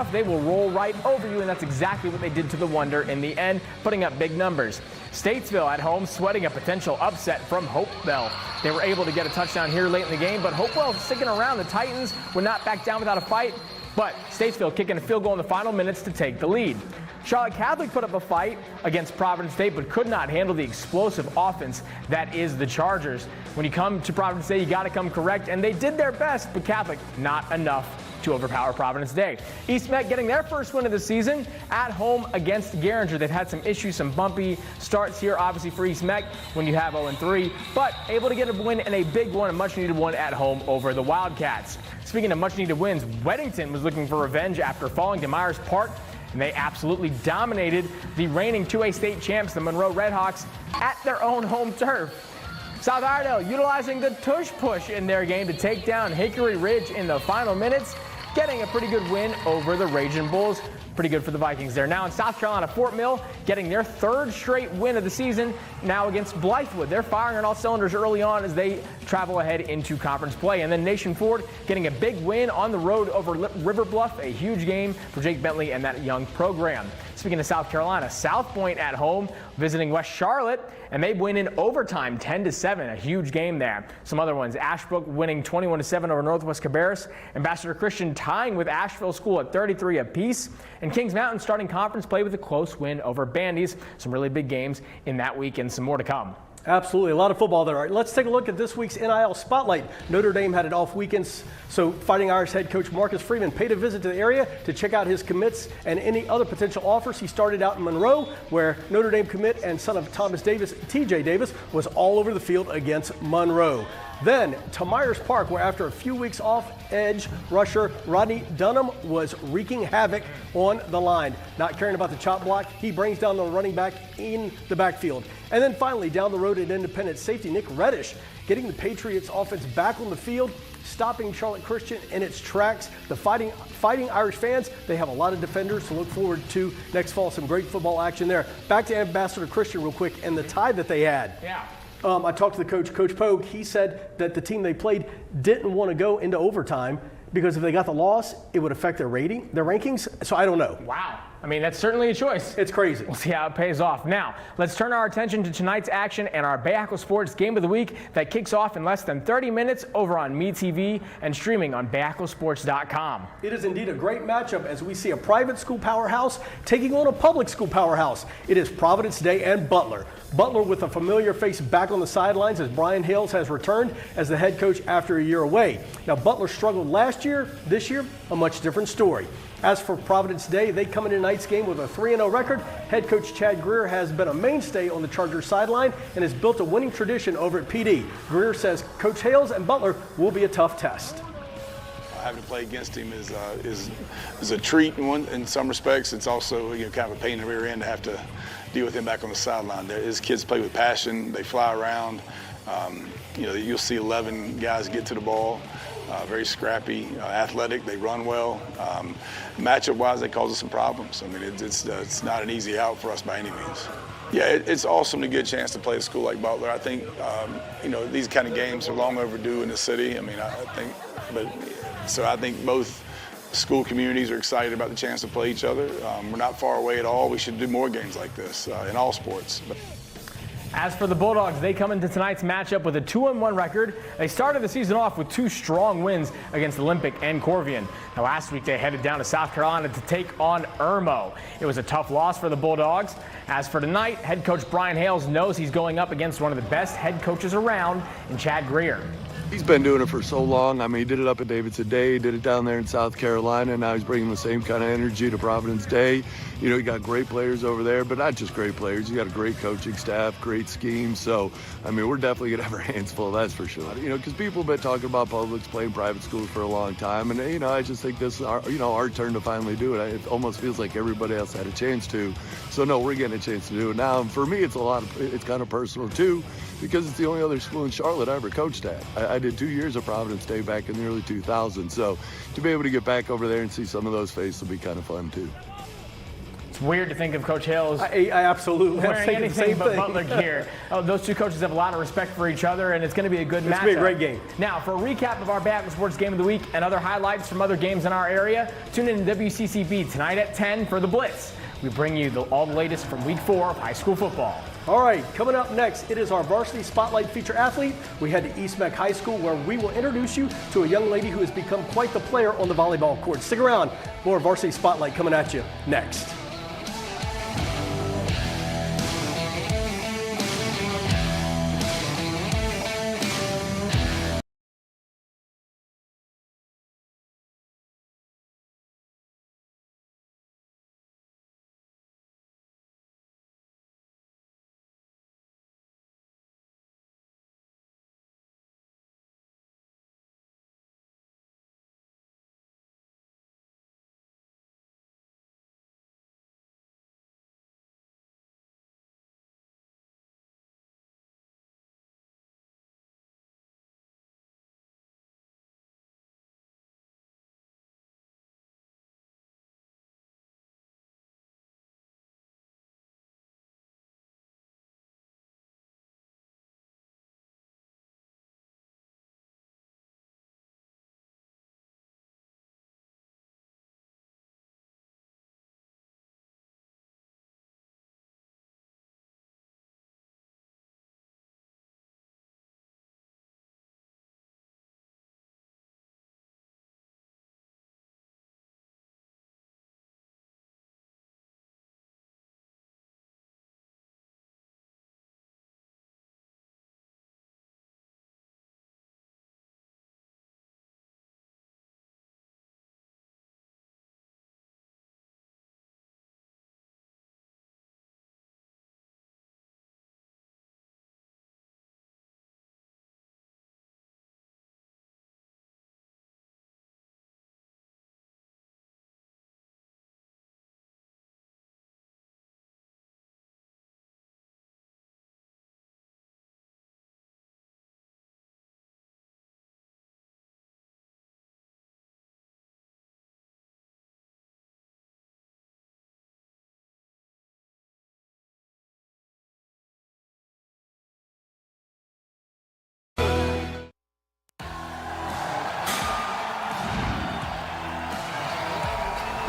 enough, they will roll right over you, and that's exactly what they did to the Wonder in the end, putting up big numbers. Statesville at home sweating a potential upset from Hopewell. They were able to get a touchdown here late in the game, but Hopewell sticking around. The Titans would not back down without a fight, but Statesville kicking a field goal in the final minutes to take the lead. Charlotte Catholic put up a fight against Providence State, but could not handle the explosive offense that is the Chargers. When you come to Providence State, you got to come correct, and they did their best, but Catholic not enough to overpower Providence Day. East Met getting their first win of the season at home against Garinger. They've had some issues, some bumpy starts here, obviously, for East Met when you have 0-3, but able to get a win and a big one, a much-needed one at home over the Wildcats. Speaking of much-needed wins, Weddington was looking for revenge after falling to Myers Park, and they absolutely dominated the reigning 2A state champs, the Monroe Redhawks, at their own home turf. South Iredell utilizing the tush push in their game to take down Hickory Ridge in the final minutes, getting a pretty good win over the Raging Bulls. Pretty good for the Vikings there. Now in South Carolina, Fort Mill getting their third straight win of the season now against Blythewood. They're firing on all cylinders early on as they travel ahead into conference play. And then Nation Ford getting a big win on the road over River Bluff, a huge game for Jake Bentley and that young program. Speaking of South Carolina, South Point at home visiting West Charlotte, and they win in overtime 10-7, a huge game there. Some other ones, Ashbrook winning 21-7 over Northwest Cabarrus, Ambassador Christian tying with Asheville School at 33 apiece, and Kings Mountain starting conference play with a close win over Bandy's. Some really big games in that week and some more to come. Absolutely. A lot of football there. All right, let's take a look at this week's NIL Spotlight. Notre Dame had an off weekend, so Fighting Irish head coach Marcus Freeman paid a visit to the area to check out his commits and any other potential offers. He started out in Monroe, where Notre Dame commit and son of Thomas Davis, TJ Davis, was all over the field against Monroe. Then to Myers Park, where after a few weeks off, edge rusher Rodney Dunham was wreaking havoc on the line. Not caring about the chop block, he brings down the running back in the backfield. And then finally, down the road at Independent, safety Nick Reddish getting the Patriots offense back on the field, stopping Charlotte Christian in its tracks. The Fighting Irish fans, they have a lot of defenders to look forward to next fall. Some great football action there. Back to Ambassador Christian real quick and the tie that they had. Yeah. I talked to the coach, Coach Pogue. He said that the team they played didn't want to go into overtime because if they got the loss, it would affect their rankings. So I don't know. Wow. I mean, that's certainly a choice. It's crazy. We'll see how it pays off. Now, let's turn our attention to tonight's action and our Bay Aqua Sports Game of the Week that kicks off in less than 30 minutes over on MeTV and streaming on BayAquaSports.com. It is indeed a great matchup as we see a private school powerhouse taking on a public school powerhouse. It is Providence Day and Butler. Butler with a familiar face back on the sidelines as Brian Hales has returned as the head coach after a year away. Now, Butler struggled last year. This year, a much different story. As for Providence Day, they come into tonight's game with a 3-0 record. Head coach Chad Greer has been a mainstay on the Chargers sideline and has built a winning tradition over at PD. Greer says Coach Hales and Butler will be a tough test. Having to play against him is a treat in some respects. It's also kind of a pain in the rear end to have to deal with him back on the sideline. His kids play with passion. They fly around. You'll see 11 guys get to the ball. Very scrappy, athletic. They run well. Matchup-wise, they cause us some problems. I mean, it's not an easy out for us by any means. Yeah, it's awesome to get a chance to play a school like Butler. I think, these kind of games are long overdue in the city. I mean, I think both school communities are excited about the chance to play each other. We're not far away at all. We should do more games like this in all sports. As for the Bulldogs, they come into tonight's matchup with a 2-1 record. They started the season off with 2 strong wins against Olympic and Corvian. Now, last week they headed down to South Carolina to take on Irmo. It was a tough loss for the Bulldogs. As for tonight, head coach Brian Hales knows he's going up against one of the best head coaches around in Chad Greer. He's been doing it for so long. I mean, he did it up at Davidson Day, did it down there in South Carolina. Now he's bringing the same kind of energy to Providence Day. You got great players over there, but not just great players. You got a great coaching staff, great scheme. So, I mean, we're definitely going to have our hands full, that's for sure. Because people have been talking about publics playing private schools for a long time. And, I just think this is our turn to finally do it. It almost feels like everybody else had a chance to. So, no, we're getting a chance to do it now. And for me, it's kind of personal, too, because it's the only other school in Charlotte I ever coached at. I did 2 years of Providence Day back in the early 2000s. So to be able to get back over there and see some of those faces will be kind of fun, too. It's weird to think of Coach Hill as I absolutely wearing anything but Butler gear. Those two coaches have a lot of respect for each other, and it's going to be a good matchup. It's going to be a great game. Now, for a recap of our Baton Sports Game of the Week and other highlights from other games in our area, tune in to WCCB tonight at 10 for The Blitz. We bring you all the latest from Week 4 of high school football. All right, coming up next, it is our Varsity Spotlight feature athlete. We head to East Meck High School, where we will introduce you to a young lady who has become quite the player on the volleyball court. Stick around, more Varsity Spotlight coming at you next.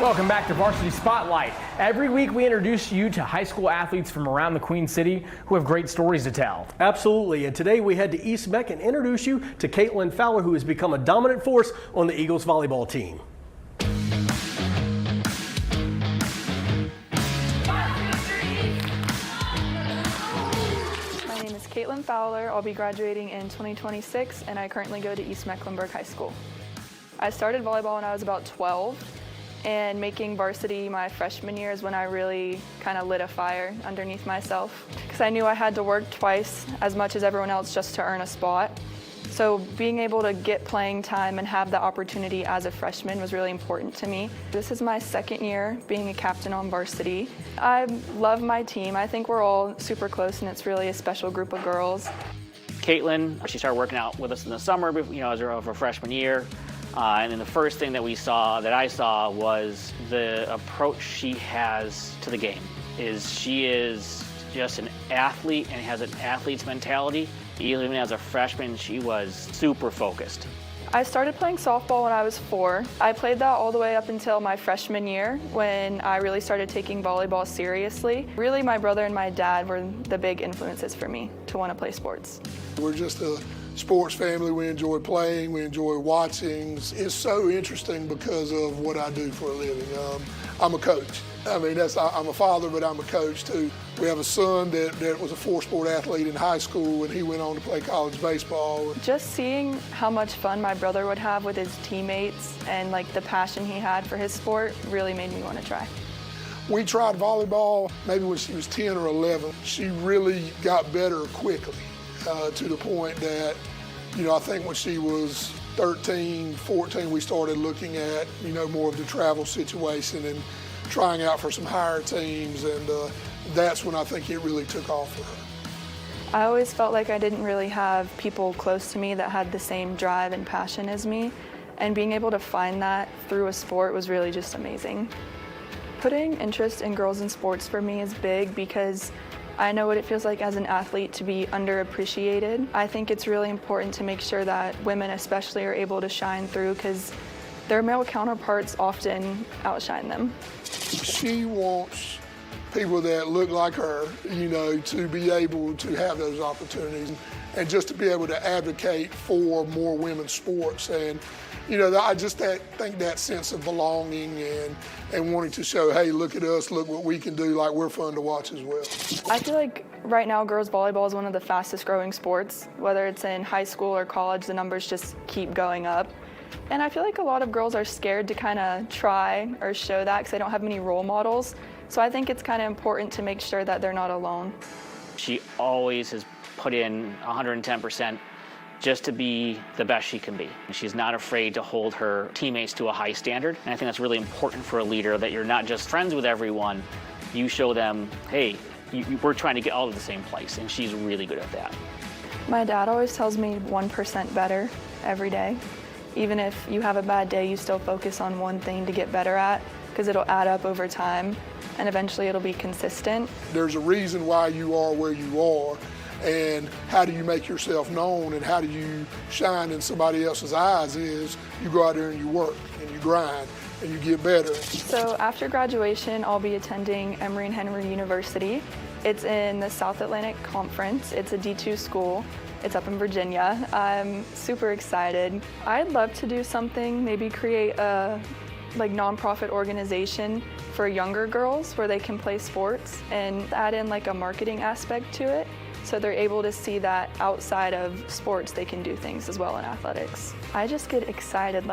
Welcome back to Varsity Spotlight. Every week we introduce you to high school athletes from around the Queen City who have great stories to tell. Absolutely, and today we head to East Meck and introduce you to Caitlin Fowler, who has become a dominant force on the Eagles volleyball team. My name is Caitlin Fowler. I'll be graduating in 2026, and I currently go to East Mecklenburg High School. I started volleyball when I was about 12. And making varsity my freshman year is when I really kind of lit a fire underneath myself, because I knew I had to work twice as much as everyone else just to earn a spot. So being able to get playing time and have the opportunity as a freshman was really important to me. This is my second year being a captain on varsity. I love my team. I think we're all super close, and it's really a special group of girls. Caitlin, she started working out with us in the summer, as of her freshman year. And then the first thing that I saw was the approach she has to the game. She is just an athlete and has an athlete's mentality. Even as a freshman, she was super focused. I started playing softball when I was 4. I played that all the way up until my freshman year, when I really started taking volleyball seriously. Really, my brother and my dad were the big influences for me to want to play sports. We're just a sports family. We enjoy playing, we enjoy watching. It's so interesting because of what I do for a living. I'm a coach. I'm a father, but I'm a coach too. We have a son that was a 4-sport athlete in high school, and he went on to play college baseball. Just seeing how much fun my brother would have with his teammates and the passion he had for his sport really made me want to try. We tried volleyball maybe when she was 10 or 11. She really got better quickly. To the point that, I think when she was 13, 14, we started looking at, more of the travel situation and trying out for some higher teams, and that's when I think it really took off for her. I always felt like I didn't really have people close to me that had the same drive and passion as me, and being able to find that through a sport was really just amazing. Putting interest in girls in sports for me is big because I know what it feels like as an athlete to be underappreciated. I think it's really important to make sure that women especially are able to shine through because their male counterparts often outshine them. She wants people that look like her, to be able to have those opportunities and just to be able to advocate for more women's sports. And, I just think that sense of belonging and wanting to show, hey, look at us, look what we can do, like we're fun to watch as well. I feel like right now girls volleyball is one of the fastest growing sports. Whether it's in high school or college, the numbers just keep going up. And I feel like a lot of girls are scared to kind of try or show that because they don't have many role models. So I think it's kind of important to make sure that they're not alone. She always has put in 110% just to be the best she can be. She's not afraid to hold her teammates to a high standard. And I think that's really important for a leader, that you're not just friends with everyone. You show them, hey, we're trying to get all to the same place. And she's really good at that. My dad always tells me 1% better every day. Even if you have a bad day, you still focus on one thing to get better at because it'll add up over time and eventually it'll be consistent. There's a reason why you are where you are, and how do you make yourself known and how do you shine in somebody else's eyes is you go out there and you work and you grind and you get better. So after graduation, I'll be attending Emory and Henry University. It's in the South Atlantic Conference. It's a D2 school. It's up in Virginia. I'm super excited. I'd love to do something, maybe create a nonprofit organization for younger girls where they can play sports and add in a marketing aspect to it so they're able to see that outside of sports they can do things as well in athletics. I just get excited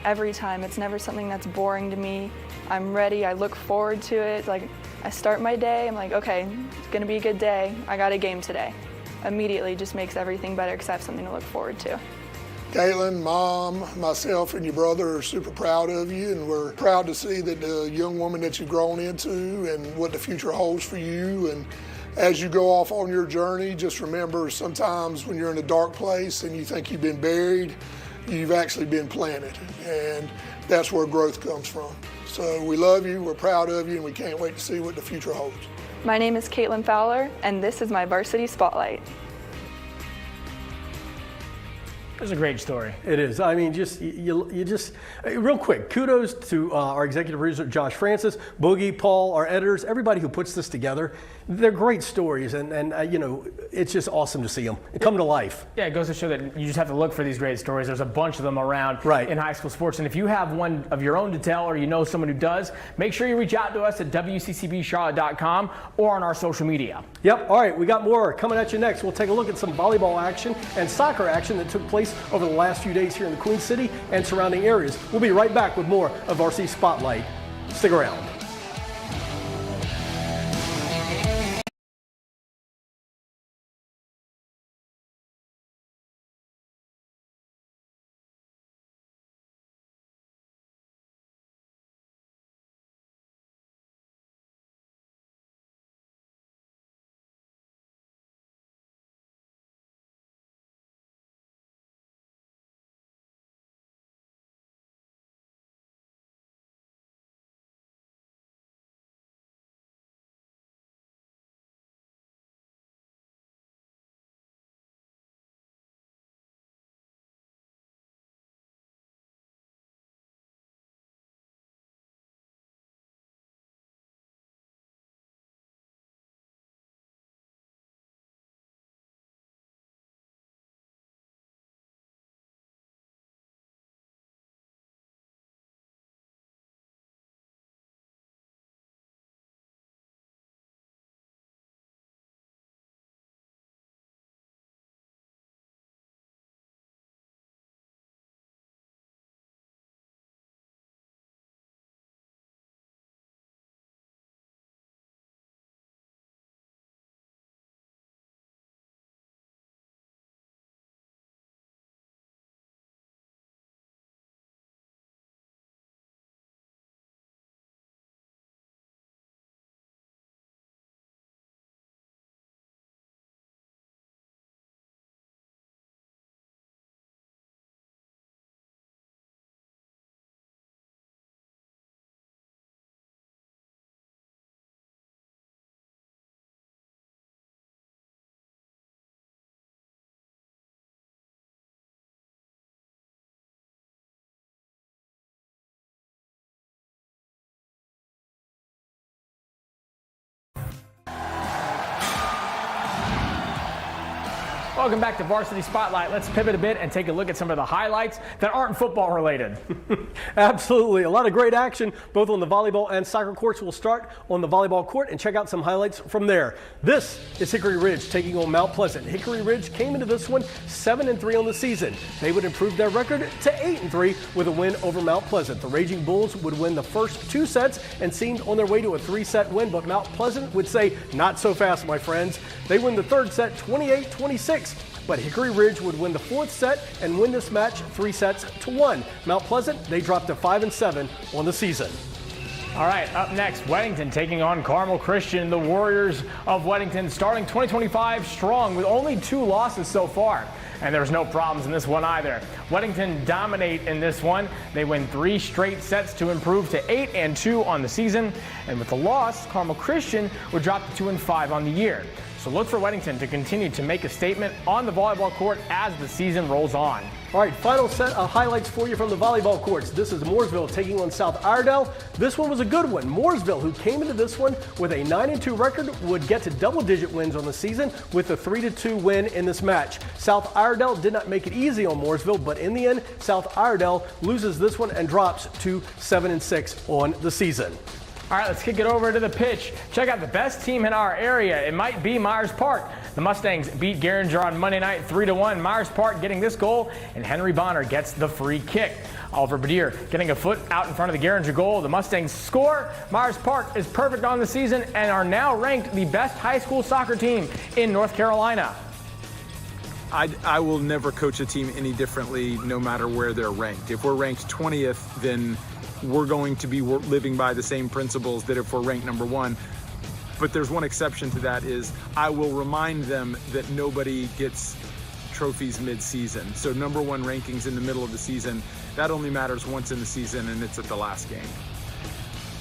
every time. It's never something that's boring to me. I'm ready, I look forward to it. I start my day, I'm like, okay, it's gonna be a good day. I got a game today. Immediately just makes everything better because I have something to look forward to. Caitlin, Mom, myself, and your brother are super proud of you, and we're proud to see that the young woman that you've grown into and what the future holds for you. And as you go off on your journey, just remember sometimes when you're in a dark place and you think you've been buried, you've actually been planted, and that's where growth comes from. So we love you, we're proud of you, and we can't wait to see what the future holds. My name is Caitlin Fowler, and this is my Varsity Spotlight. It's a great story. It is. I mean, real quick, kudos to our executive producer, Josh Francis, Boogie, Paul, our editors, everybody who puts this together. They're great stories, and it's just awesome to see them come to life. Yeah, it goes to show that you just have to look for these great stories. There's a bunch of them around in high school sports. And if you have one of your own to tell or you know someone who does, make sure you reach out to us at WCCBCharlotte.com or on our social media. Yep. All right, we got more coming at you next. We'll take a look at some volleyball action and soccer action that took place over the last few days here in the Queen City and surrounding areas. We'll be right back with more of Varsity Spotlight. Stick around. Welcome back to Varsity Spotlight. Let's pivot a bit and take a look at some of the highlights that aren't football related. Absolutely. A lot of great action both on the volleyball and soccer courts. We'll start on the volleyball court and check out some highlights from there. This is Hickory Ridge taking on Mount Pleasant. Hickory Ridge came into this one 7-3 on the season. They would improve their record to 8-3 with a win over Mount Pleasant. The Raging Bulls would win the first 2 sets and seemed on their way to a 3-set win, but Mount Pleasant would say, not so fast, my friends. They win the 3rd set 28-26. But Hickory Ridge would win the 4th set and win this match 3-1. Mount Pleasant, they dropped to 5-7 on the season. All right, up next, Weddington taking on Carmel Christian. The Warriors of Weddington starting 2025 strong with only 2 losses so far. And there's no problems in this one either. Weddington dominate in this one. They win 3 straight sets to improve to 8-2 on the season. And with the loss, Carmel Christian would drop to 2-5 on the year. So look for Weddington to continue to make a statement on the volleyball court as the season rolls on. All right, final set of highlights for you from the volleyball courts. This is Mooresville taking on South Iredell. This one was a good one. Mooresville, who came into this one with a 9-2 record, would get to double-digit wins on the season with a 3-2 win in this match. South Iredell did not make it easy on Mooresville, but in the end, South Iredell loses this one and drops to 7-6 on the season. All right, let's kick it over to the pitch. Check out the best team in our area. It might be Myers Park. The Mustangs beat Garinger on Monday night 3-1. Myers Park getting this goal, and Henry Bonner gets the free kick. Oliver Badier getting a foot out in front of the Garinger goal. The Mustangs score. Myers Park is perfect on the season and are now ranked the best high school soccer team in North Carolina. I will never coach a team any differently no matter where they're ranked. If we're ranked 20th, then we're going to be living by the same principles that if we're ranked number 1. But there's one exception to that is I will remind them that nobody gets trophies mid-season. So number 1 rankings in the middle of the season, that only matters once in the season, and it's at the last game.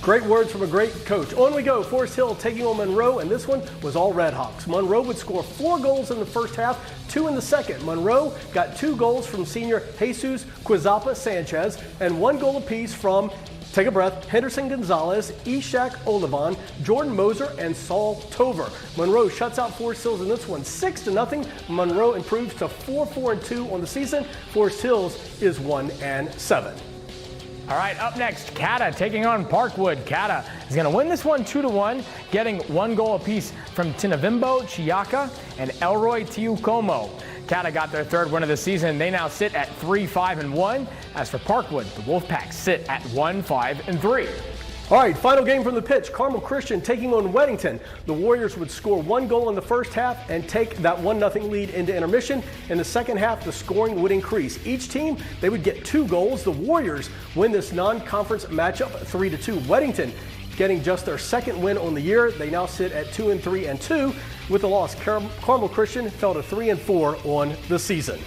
Great words from a great coach. On we go. Forest Hill taking on Monroe, and this one was all Redhawks. Monroe would score 4 goals in the first half, 2 in the second. Monroe got 2 goals from senior Jesus Quizapa Sanchez and 1 goal apiece from, take a breath, Henderson Gonzalez, Ishak Olivan, Jordan Moser, and Saul Tover. Monroe shuts out Forest Hills in this one 6-0. Monroe improves to 4-2 on the season. Forest Hills is 1-7. All right, up next, Cata taking on Parkwood. Cata is going to win this one 2-1, getting 1 goal apiece from Tinavimbo Chiaka and Elroy Tiucomo. Cata got their 3rd win of the season. They now sit at 3-5-1. As for Parkwood, the Wolfpack sit at 1-5-3. All right, final game from the pitch. Carmel Christian taking on Weddington. The Warriors would score 1 goal in the first half and take that 1-0 lead into intermission. In the second half, the scoring would increase. Each team, they would get 2 goals. The Warriors win this non-conference matchup 3-2. Weddington getting just their 2nd win on the year. They now sit at 2-3-2. With the loss, Carmel Christian fell to 3-4 on the season.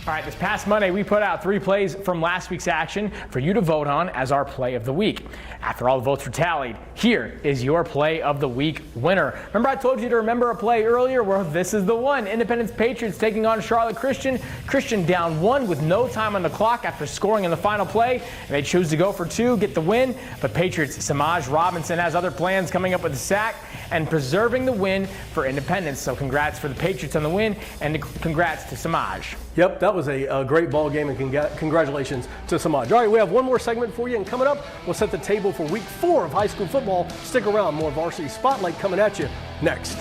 All right, this past Monday, we put out 3 plays from last week's action for you to vote on as our play of the week. After all the votes were tallied, here is your play of the week winner. Remember I told you to remember a play earlier? Well, this is the one. Independence Patriots taking on Charlotte Christian. Christian down 1 with no time on the clock after scoring in the final play. And they choose to go for 2, get the win. But Patriots' Samaj Robinson has other plans, coming up with a sack and preserving the win for Independence. So congrats for the Patriots on the win, and congrats to Samaj. Yep, that was a great ball game, and congratulations to Samaj. All right, we have one more segment for you, and coming up, we'll set the table for week 4 of high school football. Stick around, more Varsity Spotlight coming at you next.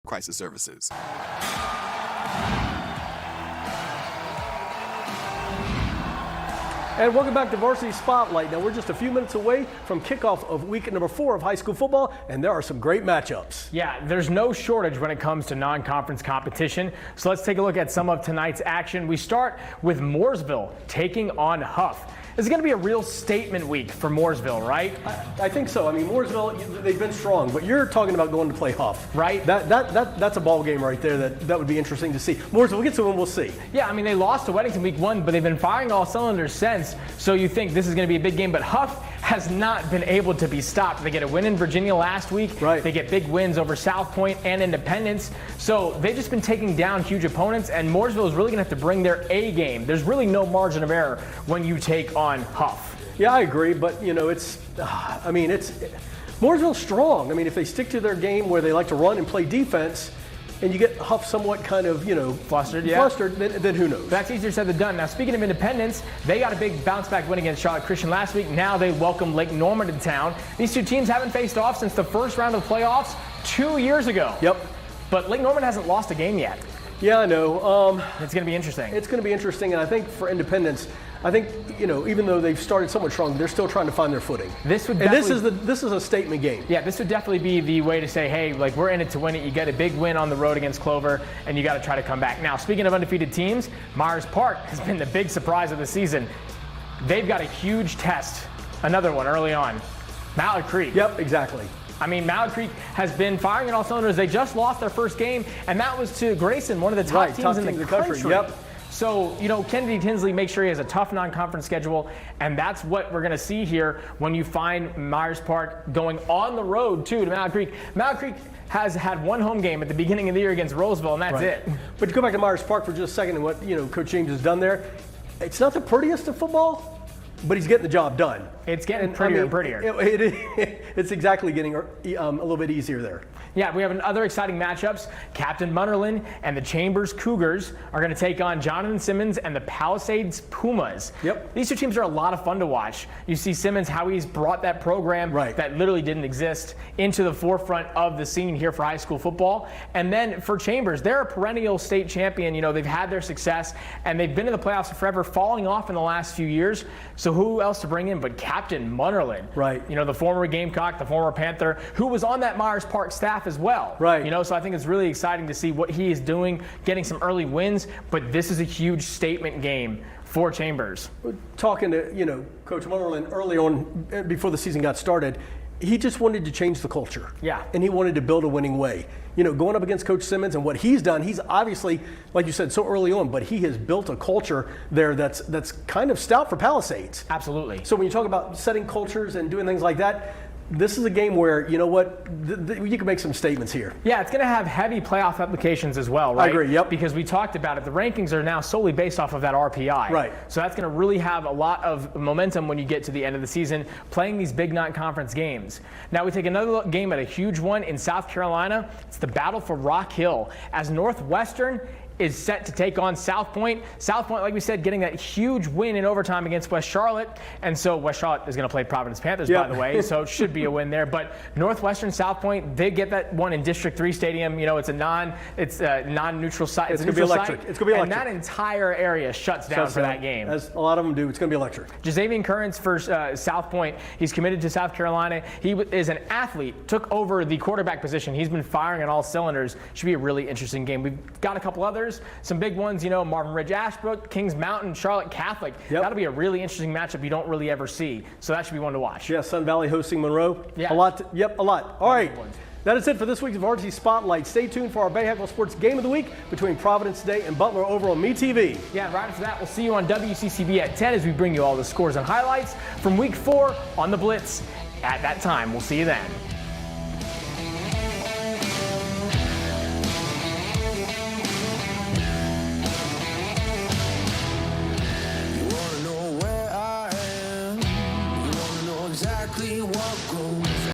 Crisis Services. And welcome back to Varsity Spotlight. Now, we're just a few minutes away from kickoff of week number 4 of high school football, and there are some great matchups. Yeah, there's no shortage when it comes to non-conference competition. So let's take a look at some of tonight's action. We start with Mooresville taking on Huff. This is going to be a real statement week for Mooresville, right? I think so. I mean, Mooresville, they've been strong, but you're talking about going to play Huff. Right. That's a ball game right there that would be interesting to see. Mooresville, we'll get to them, we'll see. Yeah, I mean, they lost to Weddington week 1, but they've been firing all cylinders since. So you think this is going to be a big game, but Huff has not been able to be stopped. They get a win in Virginia last week. Right. They get big wins over South Point and Independence. So they've just been taking down huge opponents, and Mooresville is really going to have to bring their A game. There's really no margin of error when you take on Huff. Yeah, I agree, but Mooresville's strong. I mean, if they stick to their game where they like to run and play defense, and you get Huff somewhat kind of, flustered, then who knows? That's easier said than done. Now, speaking of Independence, they got a big bounce-back win against Charlotte Christian last week. Now they welcome Lake Norman to town. These two teams haven't faced off since the first round of playoffs 2 years ago. Yep. But Lake Norman hasn't lost a game yet. Yeah, I know. It's going to be interesting. It's going to be interesting, and I think for Independence, even though they've started somewhat strong, they're still trying to find their footing. This is a statement game. Yeah, this would definitely be the way to say, hey, like, we're in it to win it. You get a big win on the road against Clover, and you got to try to come back. Now, speaking of undefeated teams, Myers Park has been the big surprise of the season. They've got a huge test, another one early on. Mallard Creek. Yep, exactly. I mean, Mallard Creek has been firing on all cylinders. They just lost their first game, and that was to Grayson, one of the top teams in the country. Yep. So, Kennedy Tinsley makes sure he has a tough non-conference schedule, and that's what we're going to see here when you find Myers Park going on the road, too, to Mallard Creek. Mallard Creek has had one home game at the beginning of the year against Roseville, and that's it. But to go back to Myers Park for just a second and what, Coach James has done there, it's not the prettiest of football, but he's getting the job done. It's getting prettier and prettier. It's exactly getting a little bit easier there. Yeah, we have other exciting matchups. Captain Munnerlyn and the Chambers Cougars are going to take on Jonathan Simmons and the Palisades Pumas. Yep. These two teams are a lot of fun to watch. You see Simmons, how he's brought that program that literally didn't exist into the forefront of the scene here for high school football. And then for Chambers, they're a perennial state champion. They've had their success, and they've been in the playoffs forever, falling off in the last few years. So who else to bring in but Captain Munnerlyn? Right. The former Gamecock, the former Panther, who was on that Myers Park staff as well. Right. So I think it's really exciting to see what he is doing, getting some early wins, but this is a huge statement game for Chambers. Talking to, Coach Munnerlyn early on, before the season got started, he just wanted to change the culture. Yeah. And he wanted to build a winning way. Going up against Coach Simmons and what he's done, he's obviously, like you said, so early on, but he has built a culture there that's kind of stout for Palisades. Absolutely. So when you talk about setting cultures and doing things like that, this is a game where, you can make some statements here. Yeah, it's going to have heavy playoff applications as well, right? I agree, yep. Because we talked about it. The rankings are now solely based off of that RPI. Right. So that's going to really have a lot of momentum when you get to the end of the season, playing these big non-conference games. Now we take another game at a huge one in South Carolina. It's the battle for Rock Hill, as Northwestern is set to take on South Point. South Point, like we said, getting that huge win in overtime against West Charlotte. And so West Charlotte is going to play Providence Panthers, by the way, so it should be a win there. But Northwestern, South Point, they get that one in District 3 Stadium. It's a non-neutral site. It's going to be electric. It's going to be electric. And that entire area shuts down for that game. As a lot of them do. It's going to be electric. Jazavian Currents for South Point. He's committed to South Carolina. He is an athlete, took over the quarterback position. He's been firing on all cylinders. Should be a really interesting game. We've got a couple others. Some big ones, Marvin Ridge Ashbrook, Kings Mountain, Charlotte Catholic. Yep. That'll be a really interesting matchup you don't really ever see. So that should be one to watch. Yeah, Sun Valley hosting Monroe. Yeah. A lot. A lot. All right. That is it for this week's Varsity Spotlight. Stay tuned for our Bay Heckle Sports Game of the Week between Providence today and Butler over on MeTV. Yeah, and right after that, we'll see you on WCCB at 10 as we bring you all the scores and highlights from Week 4 on the Blitz. At that time, we'll see you then.